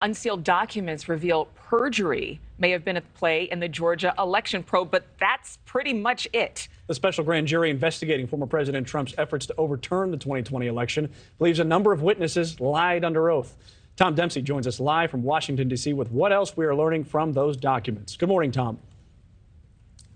Unsealed documents reveal perjury may have been at play in the Georgia election probe, but that's pretty much it. The special grand jury investigating former President Trump's efforts to overturn the 2020 election believes a number of witnesses lied under oath. Tom Dempsey joins us live from Washington, D.C. with what else we are learning from those documents. Good morning, Tom.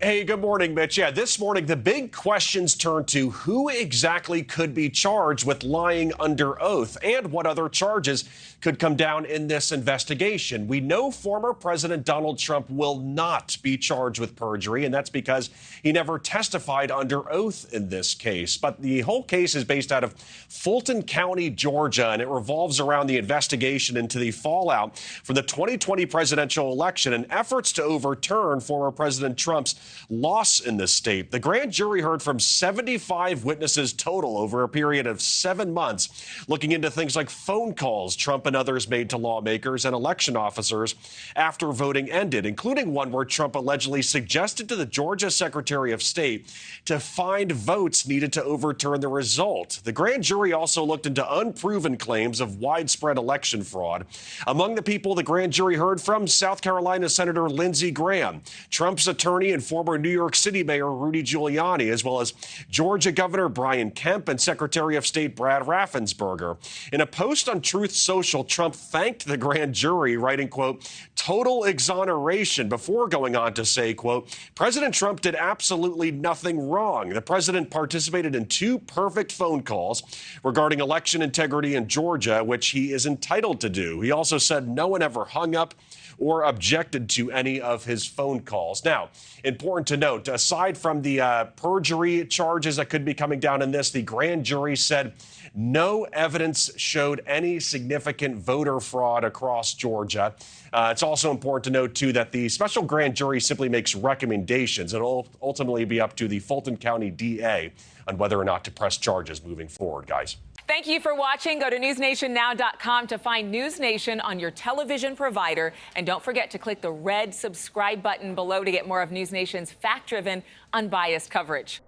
Hey, good morning, Mitch. Yeah, this morning, the big questions turn to who exactly could be charged with lying under oath and what other charges could come down in this investigation. We know former President Donald Trump will not be charged with perjury, and that's because he never testified under oath in this case. But the whole case is based out of Fulton County, Georgia, and it revolves around the investigation into the fallout from the 2020 presidential election and efforts to overturn former President Trump's loss in the state. The grand jury heard from 75 witnesses total over a period of 7 months, looking into things like phone calls Trump and others made to lawmakers and election officers after voting ended, including one where Trump allegedly suggested to the Georgia Secretary of State to find votes needed to overturn the result. The grand jury also looked into unproven claims of widespread election fraud. Among the people the grand jury heard from, South Carolina Senator Lindsey Graham, Trump's attorney and former New York City Mayor Rudy Giuliani, as well as Georgia Governor Brian Kemp and Secretary of State Brad Raffensperger. In a post on Truth Social, Trump thanked the grand jury, writing, quote, "total exoneration," before going on to say, quote, "President Trump did absolutely nothing wrong. The president participated in 2 perfect phone calls regarding election integrity in Georgia, which he is entitled to do." He also said no one ever hung up or objected to any of his phone calls. Now, important to note, aside from the perjury charges that could be coming down in this, the grand jury said no evidence showed any significant voter fraud across Georgia. It's also important to note, too, that the special grand jury simply makes recommendations. It'll ultimately be up to the Fulton County DA on whether or not to press charges moving forward, guys. Thank you for watching. Go to newsnationnow.com to find NewsNation on your television provider. And don't forget to click the red subscribe button below to get more of NewsNation's fact-driven, unbiased coverage.